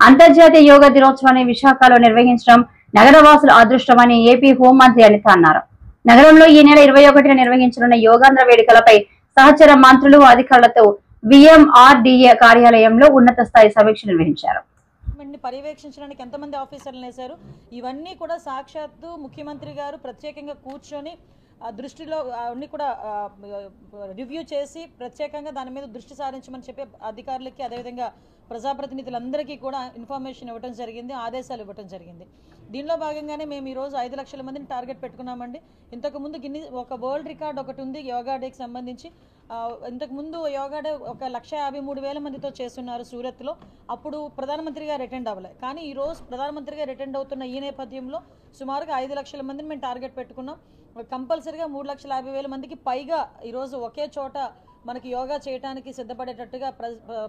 అంతర్జాతీయ యోగా దినోత్సవాన్ని విశాఖలో నిర్వహించడం నగరవాసుల అదృష్టమని ఏపీ హోంమంత్రి అనిత అన్నారు. నగరంలో ఈ నెల 21న నిర్వహించనున్న యోగాంధ్ర వేడుకలపై సహచర మంత్రులు అధికారులతో విఎంఆర్డీఏ కార్యాలయంలో ఉన్నత స్థాయి సమీక్ష నిర్వహించారు. పర్యవేక్షించడానికి ఎంతమంది ఆఫీసర్లు వేశారు, ఇవన్నీ కూడా సాక్షాత్తు ముఖ్యమంత్రి గారు ప్రత్యేకంగా కూర్చొని దృష్టిలో అన్ని కూడా రివ్యూ చేసి ప్రత్యేకంగా దాని మీద దృష్టి సారించమని చెప్పి అధికారులకి అదేవిధంగా ప్రజాప్రతినిధులందరికీ కూడా ఇన్ఫర్మేషన్ ఇవ్వడం జరిగింది, ఆదేశాలు ఇవ్వడం జరిగింది. దీనిలో భాగంగానే మేము ఈరోజు 5 లక్షల మందిని టార్గెట్ పెట్టుకున్నామండి. ఇంతకుముందు ఒక వరల్డ్ రికార్డ్ ఒకటి ఉంది యోగా డేకి సంబంధించి. ఇంతకుముందు యోగా డే 1,53,000 మందితో చేస్తున్నారు సూరత్లో. అప్పుడు ప్రధానమంత్రి గారు అటెండ్ అవ్వలేదు. కానీ ఈరోజు ప్రధానమంత్రి గారు అటెండ్ అవుతున్న ఈ నేపథ్యంలో సుమారుగా 5 లక్షల మందిని మేము టార్గెట్ పెట్టుకున్నాం. కంపల్సరీగా 3,50,000 మందికి పైగా ఈరోజు ఒకే చోట మనకి యోగా చేయడానికి సిద్ధపడేటట్టుగా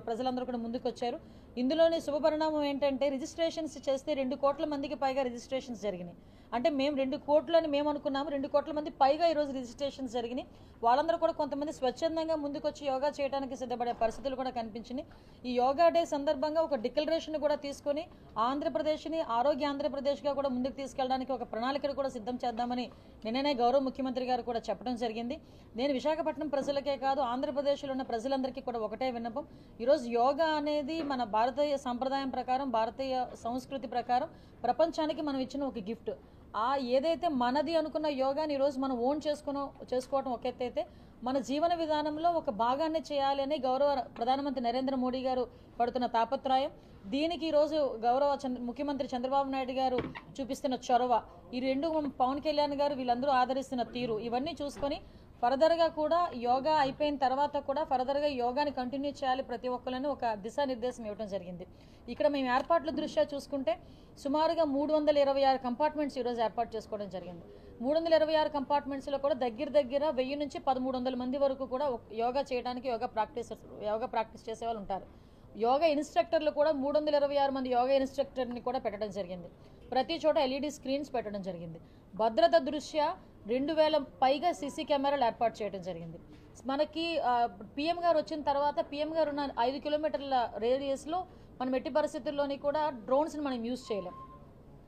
ప్రజలందరూ కూడా ముందుకు వచ్చారు. ఇందులోని శుభపరిణామం ఏంటంటే రిజిస్ట్రేషన్స్ చేస్తే 2 కోట్ల మందికి పైగా రిజిస్ట్రేషన్స్ జరిగినాయి. అంటే మేము 2 కోట్లని మేము అనుకున్నాము, 2 కోట్ల మంది పైగా ఈరోజు రిజిస్ట్రేషన్స్ జరిగినాయి. వాళ్ళందరూ కూడా కొంతమంది స్వచ్ఛందంగా ముందుకు వచ్చి యోగా చేయడానికి సిద్ధపడే పరిస్థితులు కూడా కనిపించినాయి. ఈ యోగా డే సందర్భంగా ఒక డిక్లరేషన్ కూడా తీసుకొని ఆంధ్రప్రదేశ్ని ఆరోగ్య ఆంధ్రప్రదేశ్గా కూడా ముందుకు తీసుకెళ్ళడానికి ఒక ప్రణాళికను కూడా సిద్ధం చేద్దామని నిన్ననే గౌరవ ముఖ్యమంత్రి గారు కూడా చెప్పడం జరిగింది. నేను విశాఖపట్నం ప్రజలకే కాదు ఆంధ్రప్రదేశ్లో ఉన్న ప్రజలందరికీ కూడా ఒకటే విన్నపం, ఈరోజు యోగా అనేది మన భారతీయ సంప్రదాయం ప్రకారం, భారతీయ సంస్కృతి ప్రకారం ప్రపంచానికి మనం ఇచ్చిన ఒక గిఫ్ట్. ఏదైతే మనది అనుకున్న యోగాని ఈరోజు మనం ఓన్ చేసుకోవడం ఒక ఎత్తు అయితే, మన జీవన విధానంలో ఒక భాగాన్ని చేయాలి అని గౌరవ ప్రధానమంత్రి నరేంద్ర మోడీ గారు పడుతున్న తాపత్రయం, దీనికి ఈరోజు గౌరవ ముఖ్యమంత్రి చంద్రబాబు నాయుడు గారు చూపిస్తున్న చొరవ, ఈ రెండు పవన్ కళ్యాణ్ గారు వీళ్ళందరూ ఆదరిస్తున్న తీరు, ఇవన్నీ చూసుకొని ఫర్దర్గా కూడా యోగా అయిపోయిన తర్వాత కూడా ఫర్దర్గా యోగాని కంటిన్యూ చేయాలి ప్రతి ఒక్కరిని ఒక దిశానిర్దేశం ఇవ్వడం జరిగింది. ఇక్కడ మేము ఏర్పాట్ల దృష్ట్యా చూసుకుంటే సుమారుగా 326 కంపార్ట్మెంట్స్ ఈరోజు ఏర్పాటు చేసుకోవడం జరిగింది. 326 కంపార్ట్మెంట్స్లో కూడా దగ్గర 1000 నుంచి 1300 మంది వరకు కూడా యోగా చేయడానికి యోగా ప్రాక్టీస్ చేసే వాళ్ళు ఉంటారు. యోగా ఇన్స్ట్రక్టర్లు కూడా 326 మంది యోగా ఇన్స్ట్రక్టర్ని కూడా పెట్టడం జరిగింది. ప్రతి చోట LED స్క్రీన్స్ పెట్టడం జరిగింది. భద్రత దృష్ట్యా 2000 పైగా సీసీ కెమెరాలు ఏర్పాటు చేయడం జరిగింది. మనకి PM గారు వచ్చిన తర్వాత PM గారు ఉన్న 5 కిలోమీటర్ల రేడియస్లో మనం ఎట్టి పరిస్థితుల్లోని కూడా డ్రోన్స్ని మనం యూజ్ చేయలేం.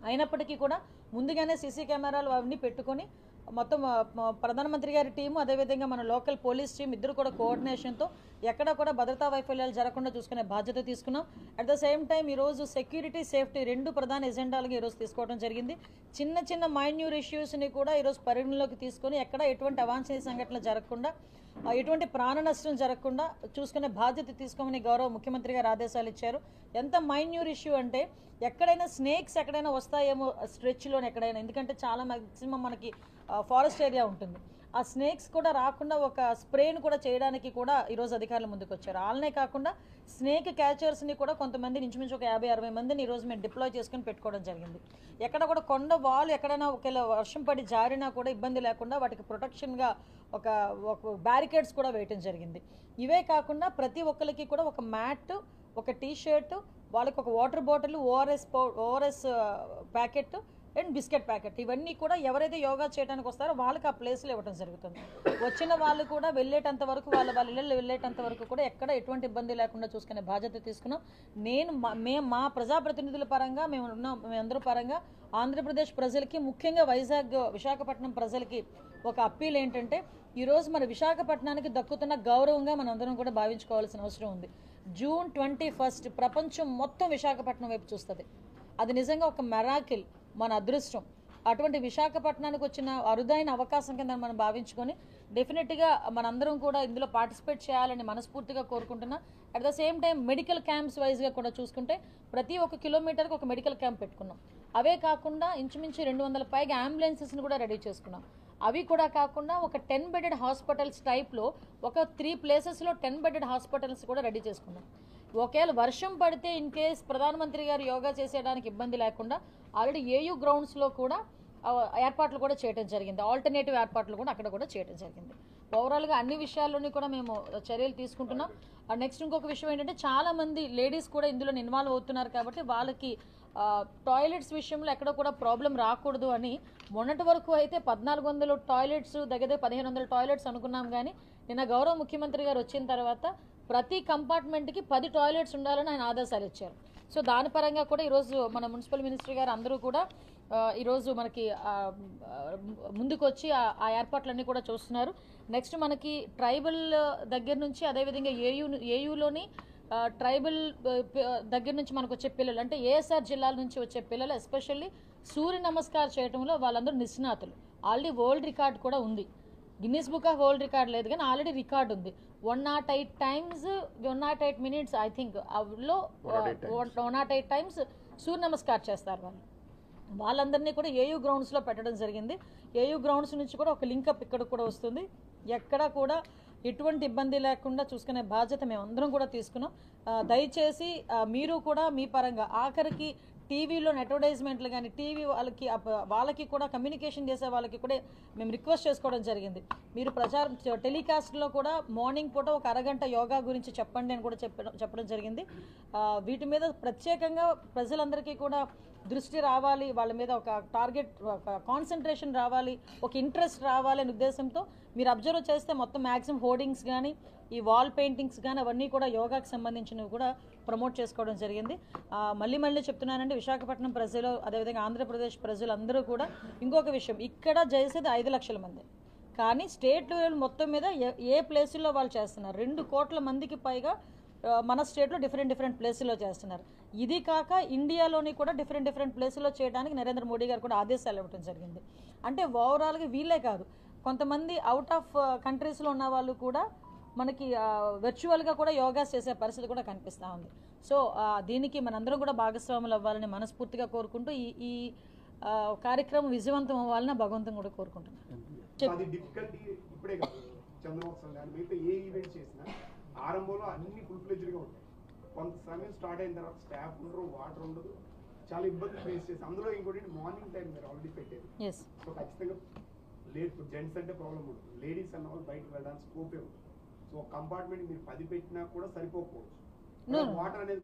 అయినప్పటికీ కూడా ముందుగానే సీసీ కెమెరాలు అవన్నీ పెట్టుకొని మొత్తం ప్రధానమంత్రి గారి టీము అదేవిధంగా మన లోకల్ పోలీస్ టీం ఇద్దరు కూడా కోఆర్డినేషన్తో ఎక్కడ కూడా భద్రతా వైఫల్యాలు జరగకుండా చూసుకునే బాధ్యత తీసుకున్నాం. అట్ ద సేమ్ టైం ఈరోజు సెక్యూరిటీ, సేఫ్టీ 2 ప్రధాన ఎజెండాలుగా ఈరోజు తీసుకోవడం జరిగింది. చిన్న మైన్యూర్ ఇష్యూస్ని కూడా ఈరోజు పరిగణలోకి తీసుకొని ఎక్కడ ఎటువంటి అవాంఛనీయ సంఘటనలు జరగకుండా, ఎటువంటి ప్రాణ నష్టం జరగకుండా చూసుకునే బాధ్యత తీసుకోమని గౌరవ ముఖ్యమంత్రి గారు ఆదేశాలు ఇచ్చారు. ఎంత మైన్యూర్ ఇష్యూ అంటే ఎక్కడైనా స్నేక్స్ ఎక్కడైనా వస్తాయేమో స్ట్రెచ్లోనే ఎక్కడైనా, ఎందుకంటే చాలా మ్యాక్సిమం మనకి ఫారెస్ట్ ఏరియా ఉంటుంది. ఆ స్నేక్స్ కూడా రాకుండా ఒక స్ప్రేను కూడా చేయడానికి కూడా ఈరోజు అధికారులు ముందుకు వచ్చారు. వాళ్ళనే కాకుండా స్నేక్ క్యాచర్స్ని కూడా కొంతమంది ఇంచుమించు ఒక 50-60 మందిని ఈరోజు మేము డిప్లాయ్ చేసుకుని పెట్టుకోవడం జరిగింది. ఎక్కడ కూడా కొండ వాళ్ళు ఎక్కడైనా ఒకవేళ వర్షం పడి జారినా కూడా ఇబ్బంది లేకుండా వాటికి ప్రొటెక్షన్గా ఒక బ్యారికేడ్స్ కూడా వేయటం జరిగింది. ఇవే కాకుండా ప్రతి ఒక్కరికి కూడా ఒక మ్యాట్, ఒక టీ-షర్టు, వాళ్ళకి ఒక water bottle, ORS packet and biscuit packet, ఇవన్నీ కూడా ఎవరైతే యోగా చేయడానికి వస్తారో వాళ్ళకి ఆ ప్లేస్లో ఇవ్వడం జరుగుతుంది. వచ్చిన వాళ్ళు కూడా వెళ్ళేటంత వరకు వాళ్ళ ఇళ్ళల్లో వెళ్ళేటంత వరకు కూడా ఎక్కడ ఎటువంటి ఇబ్బంది లేకుండా చూసుకునే బాధ్యత తీసుకున్నాం. మా ప్రజాప్రతినిధుల పరంగా మేమందరూ పరంగా ఆంధ్రప్రదేశ్ ప్రజలకి, ముఖ్యంగా వైజాగ్ విశాఖపట్నం ప్రజలకి ఒక అప్పీల్ ఏంటంటే, ఈరోజు మన విశాఖపట్నానికి దక్కుతున్న గౌరవంగా మనందరం కూడా భావించుకోవాల్సిన అవసరం ఉంది. జూన్ 21 ప్రపంచం మొత్తం విశాఖపట్నం వైపు చూస్తుంది. అది నిజంగా ఒక మెరాకిల్, మన అదృష్టం. అటువంటి విశాఖపట్నానికి వచ్చిన అరుదైన అవకాశం కింద మనం భావించుకొని డెఫినెట్గా మనందరం కూడా ఇందులో పార్టిసిపేట్ చేయాలని మనస్ఫూర్తిగా కోరుకుంటున్నా. At the same time medical camps వైజ్గా కూడా చూసుకుంటే ప్రతి 1 కిలోమీటర్కి ఒక మెడికల్ క్యాంప్ పెట్టుకున్నాం. అవే కాకుండా ఇంచుమించు 200 పైగా అంబులెన్సెస్ని కూడా రెడీ చేసుకున్నాం. అవి కూడా కాకుండా ఒక 10 బెడెడ్ హాస్పిటల్స్ టైప్లో ఒక 3 ప్లేసెస్లో 10 బెడెడ్ హాస్పిటల్స్ కూడా రెడీ చేసుకున్నాం. ఒకవేళ వర్షం పడితే ఇన్ కేస్ ప్రధానమంత్రి గారు యోగా చేసేయడానికి ఇబ్బంది లేకుండా ఆల్రెడీ AU గ్రౌండ్స్లో కూడా ఏర్పాట్లు కూడా చేయడం జరిగింది. ఆల్టర్నేటివ్ ఏర్పాట్లు కూడా అక్కడ కూడా చేయడం జరిగింది. ఓవరాల్గా అన్ని విషయాల్లోని కూడా మేము చర్యలు తీసుకుంటున్నాం. నెక్స్ట్ ఇంకొక విషయం ఏంటంటే, చాలామంది లేడీస్ కూడా ఇందులో ఇన్వాల్వ్ అవుతున్నారు కాబట్టి వాళ్ళకి టాయిలెట్స్ విషయంలో ఎక్కడ కూడా ప్రాబ్లం రాకూడదు అని మొన్నటి వరకు అయితే 1400 టాయిలెట్స్, దగ్గర 1500 టాయిలెట్స్ అనుకున్నాం. కానీ నిన్న గౌరవ ముఖ్యమంత్రి గారు వచ్చిన తర్వాత ప్రతి కంపార్ట్మెంట్కి 10 టాయిలెట్స్ ఉండాలని ఆయన ఆదేశాలు ఇచ్చారు. సో దాని పరంగా కూడా ఈరోజు మన మున్సిపల్ మినిస్టర్ గారు అందరూ కూడా ఈరోజు మనకి ముందుకు వచ్చి ఆ ఏర్పాట్లన్నీ కూడా చూస్తున్నారు. నెక్స్ట్ మనకి ట్రైబల్ దగ్గర నుంచి అదేవిధంగా ఏయూలోని ట్రైబల్ దగ్గర నుంచి మనకు వచ్చే పిల్లలు అంటే ఏఎస్ఆర్ జిల్లాల నుంచి వచ్చే పిల్లలు ఎస్పెషల్లీ సూర్య నమస్కారం చేయడంలో వాళ్ళందరూ నిష్ణాతులు. ఆల్రెడీ వరల్డ్ రికార్డ్ కూడా ఉంది, Guinness book of world record లేదు కానీ ఆల్రెడీ రికార్డ్ ఉంది. 108 times 108 minutes ఐ థింక్ లో 108 times సూర్య నమస్కారం చేస్తారు వాళ్ళందరినీ కూడా ఏయూ గ్రౌండ్స్లో పెట్టడం జరిగింది. ఏయూ గ్రౌండ్స్ నుంచి కూడా ఒక లింకప్ ఇక్కడ కూడా వస్తుంది. ఎక్కడా కూడా ఎటువంటి ఇబ్బంది లేకుండా చూసుకునే బాధ్యత మేమందరం కూడా తీసుకున్నాం. దయచేసి మీరు కూడా మీ పరంగా ఆఖరికి టీవీలో అడ్వర్టైజ్మెంట్లు కానీ టీవీ వాళ్ళకి కూడా కమ్యూనికేషన్ చేసే వాళ్ళకి కూడా మేము రిక్వెస్ట్ చేసుకోవడం జరిగింది. మీరు టెలికాస్ట్లో కూడా మార్నింగ్ పూట ఒక అరగంట యోగా గురించి చెప్పండి అని కూడా చెప్పడం జరిగింది. వీటి మీద ప్రత్యేకంగా ప్రజలందరికీ కూడా దృష్టి రావాలి, వాళ్ళ మీద ఒక టార్గెట్ ఒక కాన్సన్ట్రేషన్ రావాలి, ఒక ఇంట్రెస్ట్ రావాలి అనే ఉద్దేశంతో మీరు అబ్జర్వ్ చేస్తే మొత్తం మ్యాక్సిమం హోర్డింగ్స్ కానీ ఈ వాల్ పెయింటింగ్స్ కానీ అవన్నీ కూడా యోగాకి సంబంధించినవి కూడా ప్రమోట్ చేసుకోవడం జరిగింది. మళ్ళీ చెప్తున్నానండి, విశాఖపట్నం ప్రజలు అదేవిధంగా ఆంధ్రప్రదేశ్ ప్రజలందరూ కూడా ఇంకొక విషయం, ఇక్కడ చేసేది 5 లక్షల మంది కానీ స్టేట్ లెవెల్ మొత్తం మీద ఏ ప్లేసుల్లో వాళ్ళు చేస్తున్నారు 2 కోట్ల మందికి పైగా మన స్టేట్లో డిఫరెంట్ ప్లేసుల్లో చేస్తున్నారు. ఇది కాక ఇండియాలోని కూడా డిఫరెంట్ ప్లేసుల్లో చేయడానికి నరేంద్ర మోడీ గారు కూడా ఆదేశాలు ఇవ్వడం జరిగింది. అంటే ఓవరాల్గా వీళ్ళే కాదు, కొంతమంది అవుట్ ఆఫ్ కంట్రీస్లో ఉన్న వాళ్ళు కూడా మనకి వర్చువల్గా కూడా యోగాస్ చేసే పరిస్థితి కూడా కనిపిస్తూ ఉంది. సో దీనికి మనందరం కూడా భాగస్వాములు అవ్వాలని మనస్ఫూర్తిగా కోరుకుంటూ ఈ కార్యక్రమం విజయవంతం అవ్వాలని భగవంతుని కూడా కోరుకుంటున్నాను. ఆరంభంలో అన్ని ఫుల్ ఫ్లెడ్జ్డ్గా ఉంటాయి, కొంత సమయం స్టార్ట్ అయిన తర్వాత స్టాఫ్ ఉండరు, వాటర్ ఉండదు, చాలా ఇబ్బందులు ఫేస్ చేసి అందులో ఇంకోటి మార్నింగ్ టైం మీరు ఆల్రెడీ పెట్టారు. సో ఖచ్చితంగా జెంట్స్ అంటే ప్రాబ్లం ఉంటుంది, లేడీస్ అన్న వాళ్ళు బయటకు వెళ్ళడానికి స్కోపే ఉంటుంది. సో కంపార్ట్మెంట్ మీరు 10 పెట్టినా కూడా సరిపోకపోవచ్చు, వాటర్ అనేది